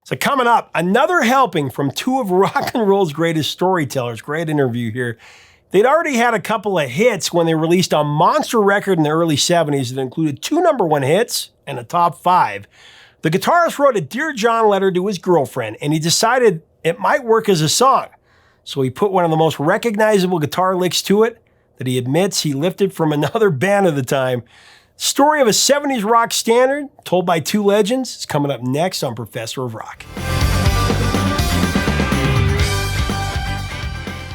So coming up, another helping from two of rock and roll's greatest storytellers. Great interview here. They'd already had a couple of hits when they released a monster record in the early 70s that included 2 number-1 hits and a top 5. The guitarist wrote a Dear John letter to his girlfriend, and he decided it might work as a song. So he put one of the most recognizable guitar licks to it that he admits he lifted from another band of the time. Story of a 70s rock standard told by 2 legends is coming up next on Professor of Rock.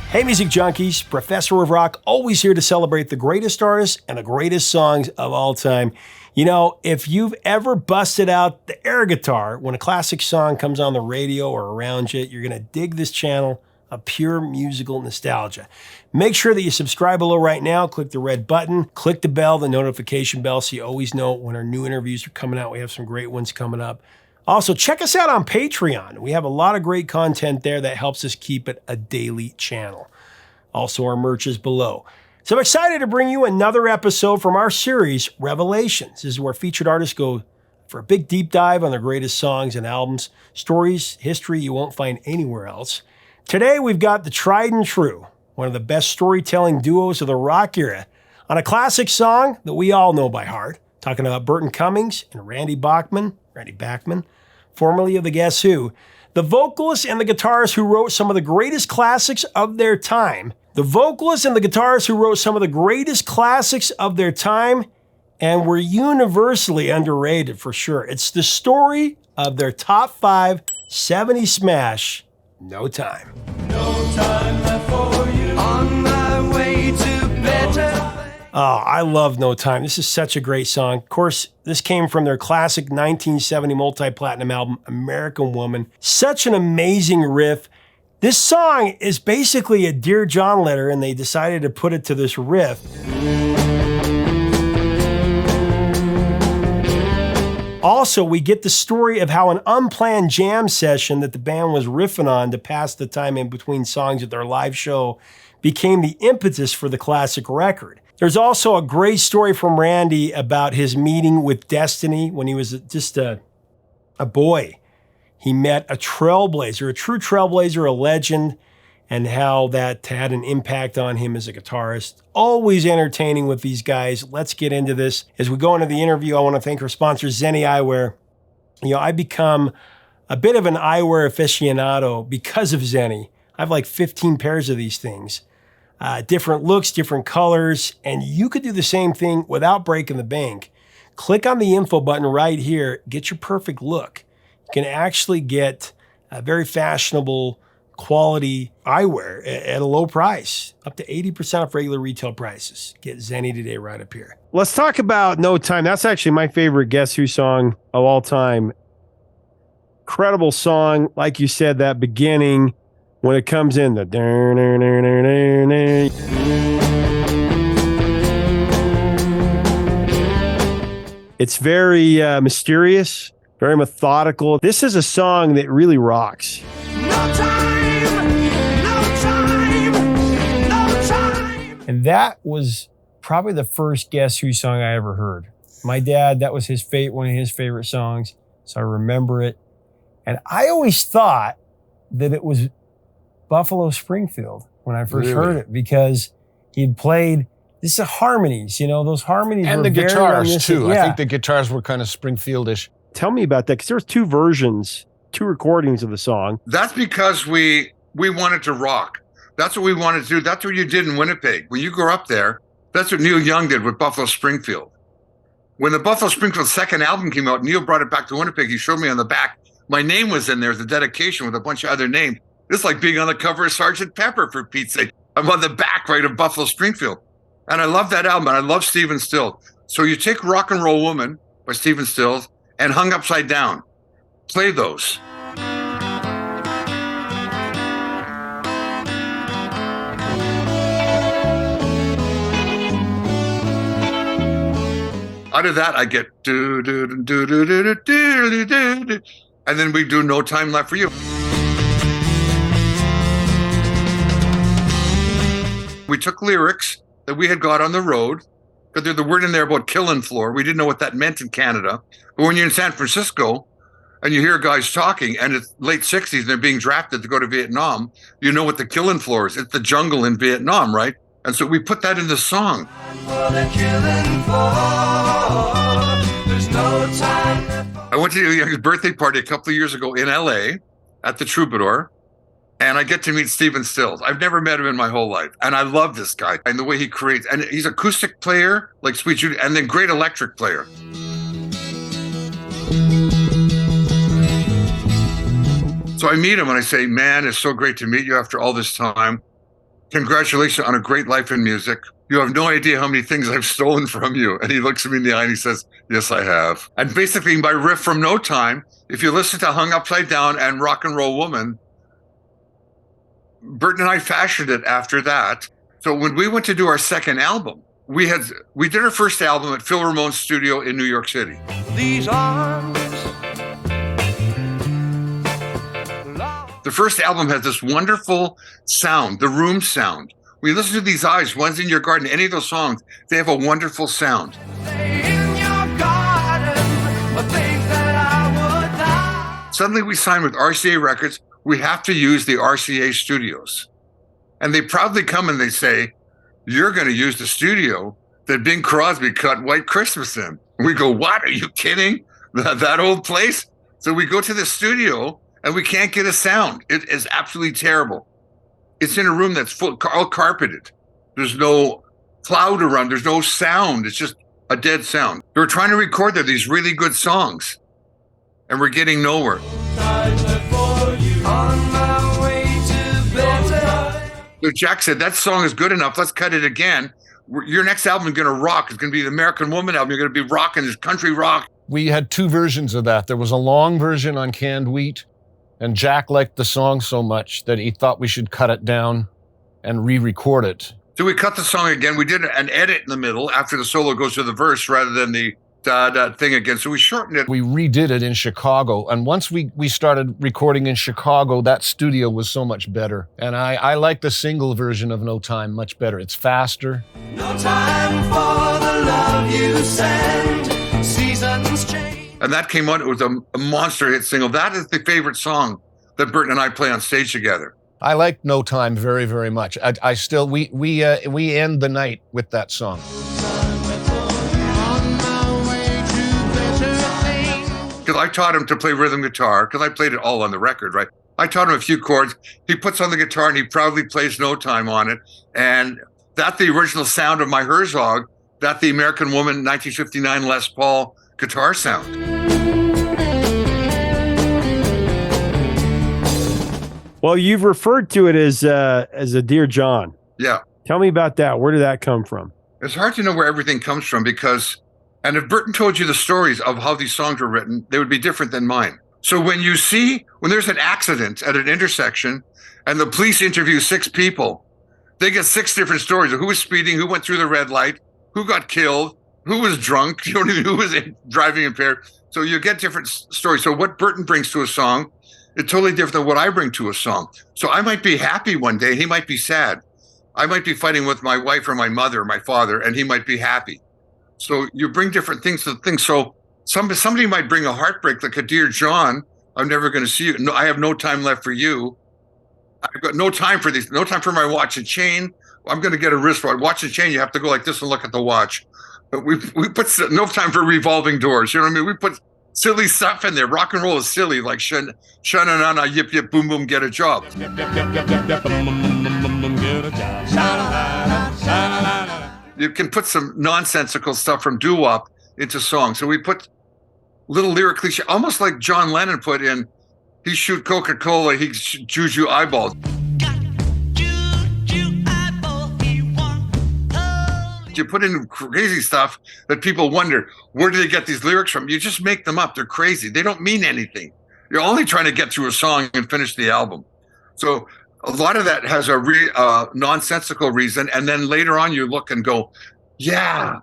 Hey music junkies, Professor of Rock, always here to celebrate the greatest artists and the greatest songs of all time. You know, if you've ever busted out the air guitar when a classic song comes on the radio or around you, you're going to dig this channel of pure musical nostalgia. Make sure that you subscribe below right now, click the red button, click the bell, the notification bell, so you always know when our new interviews are coming out. We have some great ones coming up. Also, check us out on Patreon. We have a lot of great content there that helps us keep it a daily channel. Also, our merch is below. So I'm excited to bring you another episode from our series, Revelations. This is where featured artists go for a big deep dive on their greatest songs and albums, stories, history you won't find anywhere else. Today, we've got the tried and true, one of the best storytelling duos of the rock era, on a classic song that we all know by heart. Talking about Burton Cummings and Randy Bachman, formerly of the Guess Who, the vocalist and the guitarist who wrote some of the greatest classics of their time. And were universally underrated for sure. It's the story of their top 5 70s smash, No Time. No time left for you. On my way to better. Oh, I love No Time. This is such a great song. Of course, this came from their classic 1970 multi-platinum album, American Woman. Such an amazing riff. This song is basically a Dear John letter, and they decided to put it to this riff. Also, we get the story of how an unplanned jam session that the band was riffing on to pass the time in between songs at their live show became the impetus for the classic record. There's also a great story from Randy about his meeting with Destiny when he was just a boy. He met a trailblazer, a true trailblazer, a legend, and how that had an impact on him as a guitarist. Always entertaining with these guys. Let's get into this. As we go into the interview, I want to thank our sponsor, Zenni Eyewear. You know, I become a bit of an eyewear aficionado because of Zenni. I have like 15 pairs of these things. Different looks, different colors, and you could do the same thing without breaking the bank. Click on the info button right here, get your perfect look. You can actually get a very fashionable quality eyewear at a low price, up to 80% off regular retail prices. Get Zenni today right up here. Let's talk about No Time. That's actually my favorite Guess Who song of all time. Incredible song. Like you said, that beginning, when it comes in, the it's very mysterious, very methodical. This is a song that really rocks. No time, no time, no time. And that was probably the first Guess Who song I ever heard. My dad, that was one of his favorite songs, so I remember it. And I always thought that it was Buffalo Springfield when I first heard it, because he'd played, this is harmonies, you know, those harmonies and were the very guitars reminiscent. too. Yeah. I think the guitars were kind of Springfieldish. Tell me about that, because there was 2 versions, 2 recordings of the song. That's because we wanted to rock. That's what we wanted to do. That's what you did in Winnipeg. When you grew up there, that's what Neil Young did with Buffalo Springfield. When the Buffalo Springfield second album came out, Neil brought it back to Winnipeg. He showed me on the back. My name was in there as a dedication with a bunch of other names. It's like being on the cover of Sgt. Pepper, for Pete's sake. I'm on the back right of Buffalo Springfield. And I love that album, and I love Stephen Stills. So you take Rock and Roll Woman by Stephen Stills and Hung Upside Down. Play those. Out of that, I get do do do do do do do do do, and then we do No Time Left for You. We took lyrics that we had got on the road, because there's the word in there about killing floor. We didn't know what that meant in Canada. But when you're in San Francisco and you hear guys talking, and it's late 60s, and they're being drafted to go to Vietnam, you know what the killing floor is. It's the jungle in Vietnam, right? And so we put that in the song. I went to his birthday party a couple of years ago in LA at the Troubadour, and I get to meet Stephen Stills. I've never met him in my whole life, and I love this guy and the way he creates. And he's acoustic player, like Sweet Judy, and then great electric player. So I meet him and I say, man, it's so great to meet you after all this time. Congratulations on a great life in music. You have no idea how many things I've stolen from you. And he looks at me in the eye and he says, yes, I have. And basically my riff from No Time, if you listen to Hung Upside Down and Rock and Roll Woman, Burton and I fashioned it after that. So when we went to do our second album, we did our first album at Phil Ramone's studio in New York City. These arms. The first album has this wonderful sound, the room sound. When you listen to these eyes, One's in Your Garden, any of those songs, they have a wonderful sound. Suddenly we signed with RCA Records. We have to use the RCA studios. And they proudly come and they say, you're going to use the studio that Bing Crosby cut White Christmas in. And we go, what? Are you kidding? That old place? So we go to the studio and we can't get a sound. It is absolutely terrible. It's in a room that's all carpeted. There's no cloud around. There's no sound. It's just a dead sound. We're trying to record there these really good songs, and we're getting nowhere. So Jack said, that song is good enough. Let's cut it again. Your next album is going to rock. It's going to be the American Woman album. You're going to be rocking this country rock. We had two versions of that. There was a long version on Canned Wheat, and Jack liked the song so much that he thought we should cut it down and re-record it. So we cut the song again. We did an edit in the middle after the solo goes to the verse rather than the da thing again. So we shortened it. We redid it in Chicago. And once we started recording in Chicago, that studio was so much better. And I like the single version of No Time much better. It's faster. No time for the love you send. Seasons change. And that came out. It was a monster hit single. That is the favorite song that Burton and I play on stage together. I like No Time very, very much. I still, we end the night with that song. Because I taught him to play rhythm guitar, because I played it all on the record, right? I taught him a few chords. He puts on the guitar and he proudly plays No Time on it. And that's the original sound of my Herzog. That's the American Woman 1959 Les Paul guitar sound. Well, you've referred to it as a Dear John. Yeah. Tell me about that. Where did that come from? It's hard to know where everything comes from because, and if Burton told you the stories of how these songs were written, they would be different than mine. So when there's an accident at an intersection and the police interview 6 people, they get 6 different stories of who was speeding, who went through the red light, who got killed, who was drunk, who was driving impaired. So you get different stories. So what Burton brings to a song is totally different than what I bring to a song. So I might be happy one day, he might be sad. I might be fighting with my wife or my mother or my father, and he might be happy. So you bring different things to the thing. So somebody might bring a heartbreak, like a Dear John, I'm never going to see you. No, I have no time left for you. I've got no time for these, no time for my watch and chain. I'm going to get a wristwatch. Watch and chain, you have to go like this and look at the watch. But we put no time for revolving doors. You know what I mean? We put silly stuff in there. Rock and roll is silly, like sha-na-na-na, yip, yip, boom, boom, get a job. You can put some nonsensical stuff from doo-wop into songs. So we put little lyric cliche, almost like John Lennon put in, he shoot Coca-Cola, he chews you eyeballs. You put in crazy stuff that people wonder, where do they get these lyrics from? You just make them up. They're crazy. They don't mean anything. You're only trying to get through a song and finish the album. So a lot of that has a nonsensical reason. And then later on you look and go, yeah,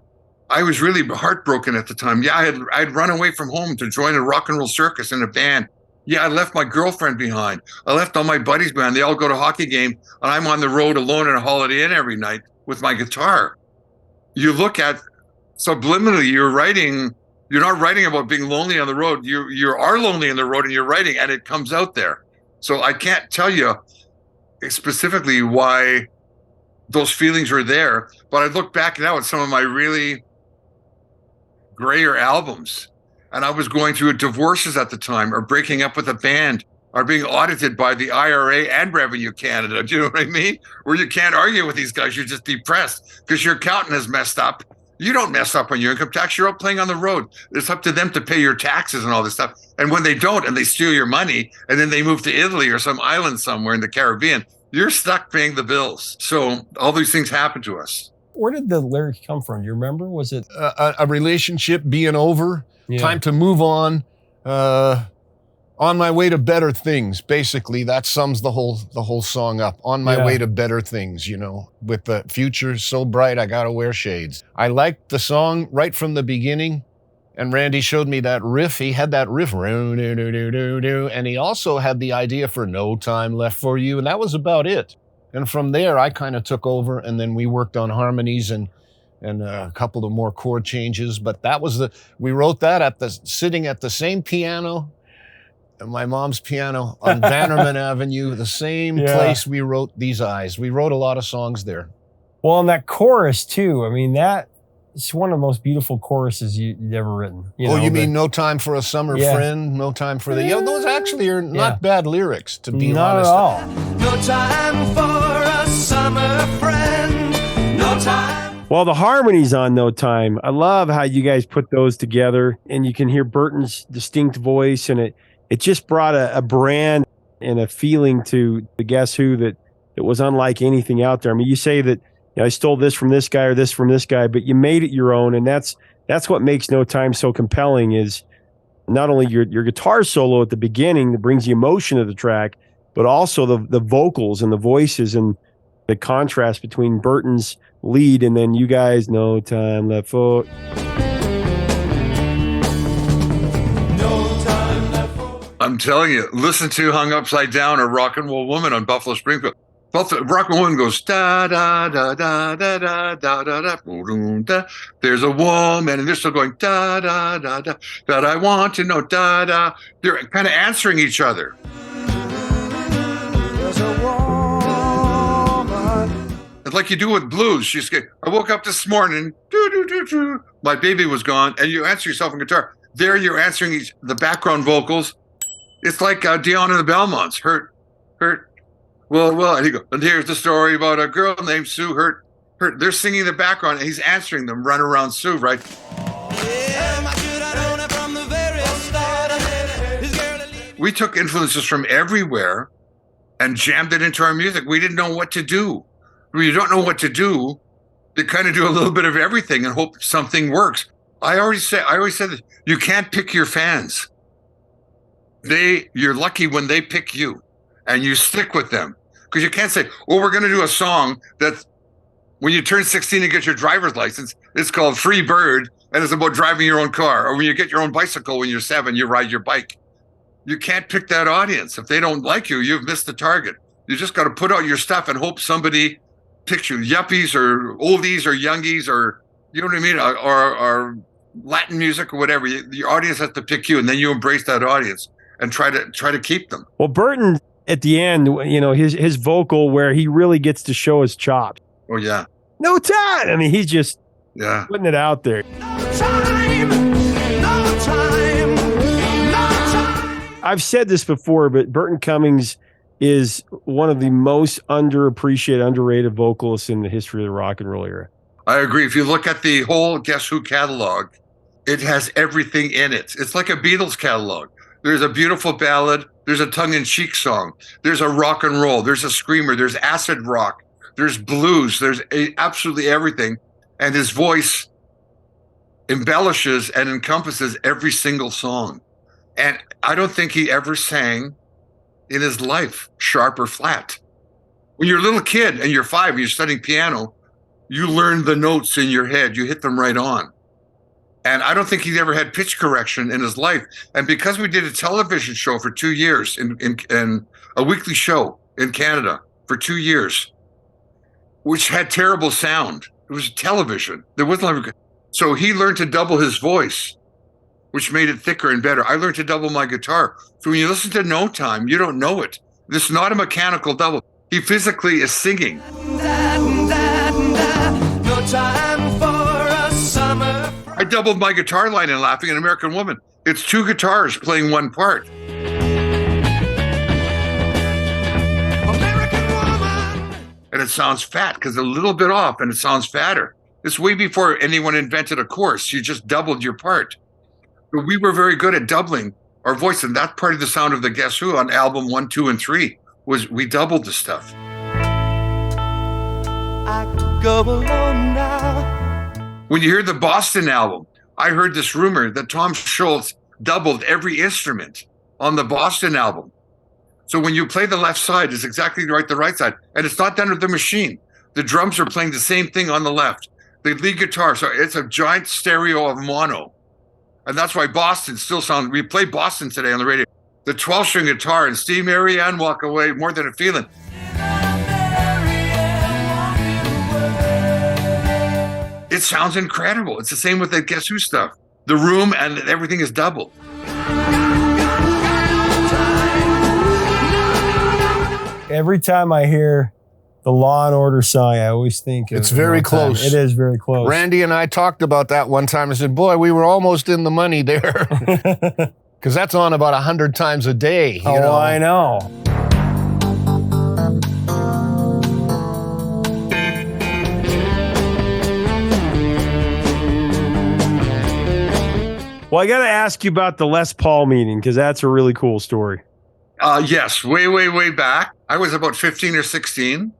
I was really heartbroken at the time. Yeah, I'd run away from home to join a rock and roll circus in a band. Yeah, I left my girlfriend behind. I left all my buddies behind. They all go to a hockey game, and I'm on the road alone in a Holiday Inn every night with my guitar. You look at subliminally, you're writing You're not writing about being lonely on the road. You are lonely on the road, and you're writing, and it comes out there. So I can't tell you specifically why those feelings were there, but I look back now at some of my really grayer albums, and I was going through divorces at the time, or breaking up with a band, or being audited by the IRA and Revenue Canada. Do you know what I mean? Where you can't argue with these guys. You're just depressed because your accountant has messed up. You don't mess up on your income tax. You're out playing on the road. It's up to them to pay your taxes and all this stuff. And when they don't, and they steal your money, and then they move to Italy or some island somewhere in the Caribbean, you're stuck paying the bills. So all these things happen to us. Where did the lyric come from? Do you remember? Was it A relationship being over, time to move on my way to better things. Basically, that sums the whole song up. On my way to better things, you know, with the future so bright, I gotta wear shades. I liked the song right from the beginning, and Randy showed me that riff. He had that riff, and he also had the idea for No Time Left for You, and that was about it. And from there, I kind of took over, and then we worked on harmonies and a couple of more chord changes. But that was we wrote that sitting at the same piano, my mom's piano on Bannerman Avenue, the same place we wrote These Eyes. We wrote a lot of songs there. Well, and that chorus too. I mean, it's one of the most beautiful choruses you've ever written. You mean No Time for a Summer Friend, No Time for the... those actually are not bad lyrics, to be honest. Not at all. No time for a summer friend. No time. Well, the harmonies on No Time, I love how you guys put those together, and you can hear Burton's distinct voice, and it just brought a brand and a feeling to the Guess Who that was unlike anything out there. I mean, you say that I stole this from this guy or this from this guy, but you made it your own, and that's what makes No Time so compelling. Is not only your guitar solo at the beginning that brings the emotion of the track, but also the vocals and the voices and the contrast between Burton's lead and then you guys. No time left for. I'm telling you, listen to Hung Upside Down or Rock and Roll Woman on Buffalo Springfield. Rock and Roll Woman goes da da da da da da da da da boom da. There's a woman, and they're still going da da da da that I want to know da da. They're kind of answering each other. There's a woman. It's like you do with blues. She's going, I woke up this morning, doo, doo, doo, doo. My baby was gone, and you answer yourself on guitar. There you're answering the background vocals. It's like Dion and the Belmonts. Hurt. Well, and he goes, and here's the story about a girl named Sue. Hurt. They're singing in the background, and he's answering them, Run Around Sue, right? We took influences from everywhere and jammed it into our music. We didn't know what to do. When you don't know what to do, you kind of do a little bit of everything and hope something works. I always said this, you can't pick your fans. You're lucky when they pick you and you stick with them, because you can't say, we're going to do a song that when you turn 16 and get your driver's license, it's called Free Bird and it's about driving your own car. Or when you get your own bicycle when you're 7, you ride your bike. You can't pick that audience. If they don't like you, you've missed the target. You just got to put out your stuff and hope somebody picks you. Yuppies or oldies or youngies, or you know what I mean, or Latin music or whatever. Your audience has to pick you, and then you embrace that audience and try to keep them. Well, Burton at the end, his vocal where he really gets to show his chops. Oh yeah. No time. I mean, he's just putting it out there. No time. I've said this before, but Burton Cummings is one of the most underappreciated, underrated vocalists in the history of the rock and roll era. I agree. If you look at the whole Guess Who catalog, it has everything in it. It's like a Beatles catalog. There's a beautiful ballad. There's a tongue-in-cheek song. There's a rock and roll. There's a screamer. There's acid rock. There's blues. There's absolutely everything. And his voice embellishes and encompasses every single song. And I don't think he ever sang in his life sharp or flat. When you're a little kid and you're 5 and you're studying piano, you learn the notes in your head. You hit them right on. And I don't think he ever had pitch correction in his life. And because we did a television show for 2 years, in a weekly show in Canada for 2 years, which had terrible sound. It was television. There wasn't. So he learned to double his voice which made it thicker and better. I learned to double my guitar. So when you listen to No Time, you don't know it. This is not a mechanical double. He physically is singing. No time for a summer. I doubled my guitar line in Laughing an American Woman. It's two guitars playing one part. American woman. And it sounds fat because a little bit off and it sounds fatter. It's way before anyone invented a chorus. You just doubled your part. But we were very good at doubling our voice, and that's part of the sound of the Guess Who on album 1, 2, and 3 was we doubled the stuff. I go alone now. When you hear the Boston album, I heard this rumor that Tom Scholz doubled every instrument on the Boston album. So when you play the left side, it's exactly right the right side, and it's not done with the machine. The drums are playing the same thing on the left. The lead guitar, so it's a giant stereo of mono. And that's why Boston still sounds, we play Boston today on the radio. The 12-string guitar and Steve Marianne Walk Away, More Than a Feeling. It sounds incredible. It's the same with the Guess Who stuff. The room and everything is doubled. Every time I hear the Law and Order song, I always think It's very close. It is very close. Randy and I talked about that one time. I said, boy, we were almost in the money there. Because that's on about 100 times a day. You know? I know. Well, I got to ask you about the Les Paul meeting because that's a really cool story. Yes, way back. I was about 15 or 16.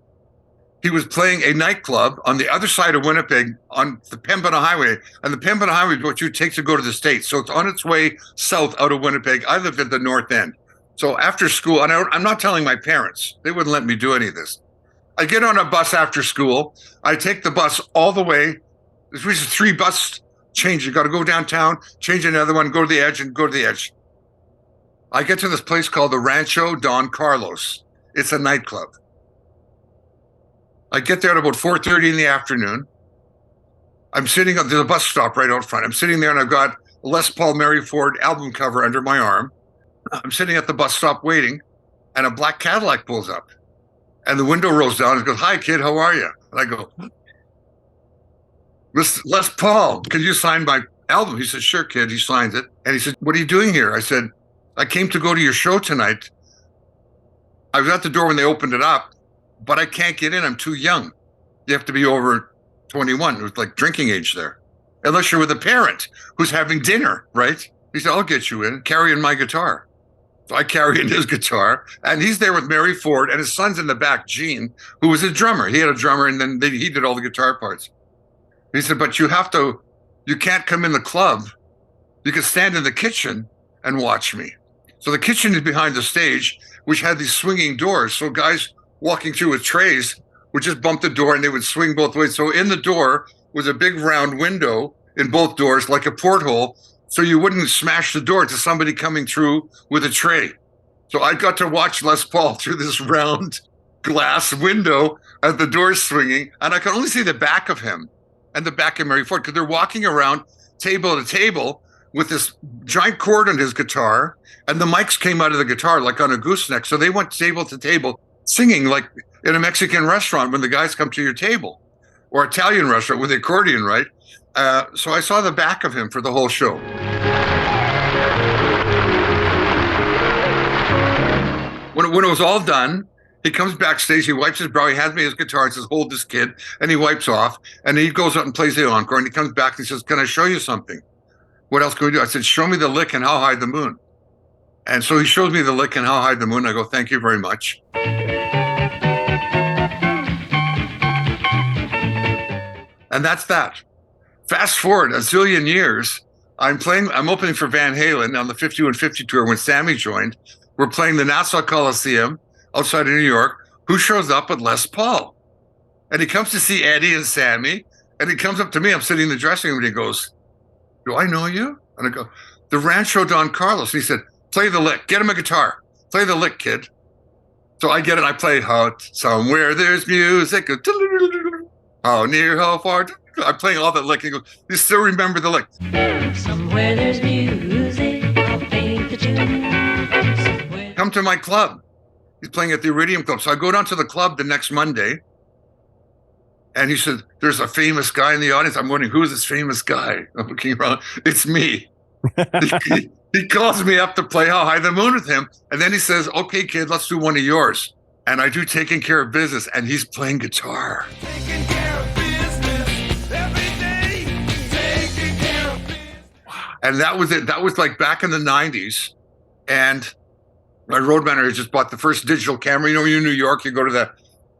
He was playing a nightclub on the other side of Winnipeg on the Pembina Highway. And the Pembina Highway is what you take to go to the States. So it's on its way south out of Winnipeg. I lived at the north end. So after school, and I'm not telling my parents. They wouldn't let me do any of this. I get on a bus after school. I take the bus all the way. There's 3 bus changes. You got to go downtown, change another one, go to the edge, and go to the edge. I get to this place called the Rancho Don Carlos. It's a nightclub. I get there at about 4:30 in the afternoon. I'm sitting there's a bus stop right out front. I'm sitting there and I've got a Les Paul Mary Ford album cover under my arm. I'm sitting at the bus stop waiting, and a black Cadillac pulls up. And the window rolls down and goes, "Hi, kid, how are you?" And I go, Les Paul, can you sign my album? He said, "Sure, kid." He signs it. And he said, "What are you doing here?" I said, "I came to go to your show tonight. I was at the door when they opened it up, but I can't get in. I'm too young. You have to be over 21. It was like drinking age there. Unless you're with a parent who's having dinner, right?" He said, "I'll get you in, carrying my guitar." So I carry in his guitar, and he's there with Mary Ford, and his son's in the back, Gene, who was a drummer. He had a drummer, and then he did all the guitar parts. He said, "But you can't come in the club. You can stand in the kitchen and watch me." So the kitchen is behind the stage, which had these swinging doors. So guys walking through with trays would just bump the door and they would swing both ways. So in the door was a big round window in both doors, like a porthole. So you wouldn't smash the door to somebody coming through with a tray. So I got to watch Les Paul through this round glass window as the door's swinging. And I could only see the back of him and the back of Mary Ford because they're walking around table to table with this giant cord on his guitar. And the mics came out of the guitar like on a gooseneck. So they went table to table singing like in a Mexican restaurant when the guys come to your table, or Italian restaurant with the accordion, right? So I saw the back of him for the whole show. When it was all done, he comes backstage, he wipes his brow, he hands me his guitar and says, "Hold this, kid." And he wipes off and he goes out and plays the encore and he comes back and he says, "Can I show you something? What else can we do?" I said, "Show me the lick and How High the Moon." And so he shows me the lick and How High the Moon. I go, "Thank you very much." And that's that. Fast forward a zillion years, I'm opening for Van Halen on the 5150 tour when Sammy joined. We're playing the Nassau Coliseum outside of New York. Who shows up but Les Paul? And he comes to see Eddie and Sammy, and he comes up to me. I'm sitting in the dressing room, and he goes, "Do I know you?" And I go, "The Rancho Don Carlos." And he said, "Play the lick. Get him a guitar. Play the lick, kid." So I get it. I play "Out Somewhere There's Music." How near, how far. I'm playing all that lick. He goes, "You still remember the lick?" Somewhere there's music. come to my club. He's playing at the Iridium Club. So I go down to the club the next Monday. And he said, there's a famous guy in the audience. I'm wondering, who is this famous guy? I'm looking around. It's me. He calls me up to play How High the Moon with him. And then he says, okay, kid, let's do one of yours. And I do Taking Care of Business. And he's playing guitar. Taking care of business every day. Taking care of business. And that was it. That was like back in the 90s. And my road manager just bought the first digital camera. You know, you're in New York, you go to the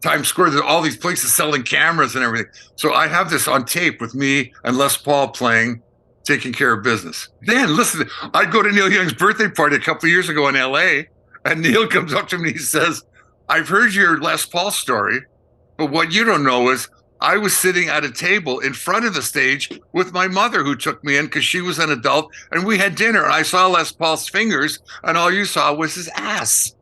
Times Square, there's all these places selling cameras and everything. So I have this on tape with me and Les Paul playing Taking Care of Business. Then listen, I go to Neil Young's birthday party a couple of years ago in LA, and Neil comes up to me and he says, I've heard your Les Paul story, but what you don't know is I was sitting at a table in front of the stage with my mother, who took me in because she was an adult, and we had dinner. And I saw Les Paul's fingers, and all you saw was his ass.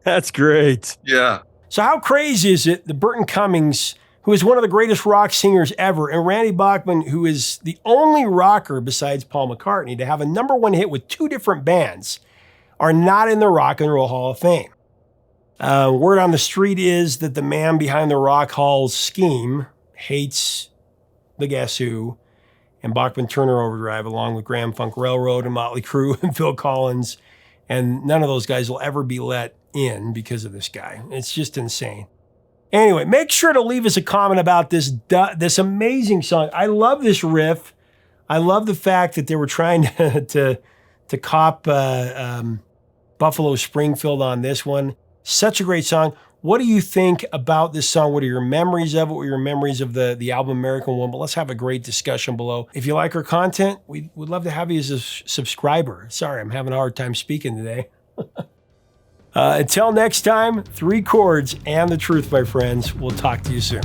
That's great. Yeah. So how crazy is it that Burton Cummings, who is one of the greatest rock singers ever, and Randy Bachman, who is the only rocker besides Paul McCartney to have a #1 hit with 2 different bands, are not in the Rock and Roll Hall of Fame? Word on the street is that the man behind the Rock Hall's scheme hates the Guess Who and Bachman Turner Overdrive, along with Grand Funk Railroad and Motley Crue and Phil Collins. And none of those guys will ever be let in because of this guy. It's just insane. Anyway, make sure to leave us a comment about this amazing song. I love this riff. I love the fact that they were trying to cop Buffalo Springfield on this one. Such a great song. What do you think about this song? What are your memories of it? What are your memories of the album American Woman? But let's have a great discussion below. If you like our content, we'd love to have you as a subscriber. Sorry, I'm having a hard time speaking today. Until next time, 3 chords and the truth, my friends. We'll talk to you soon.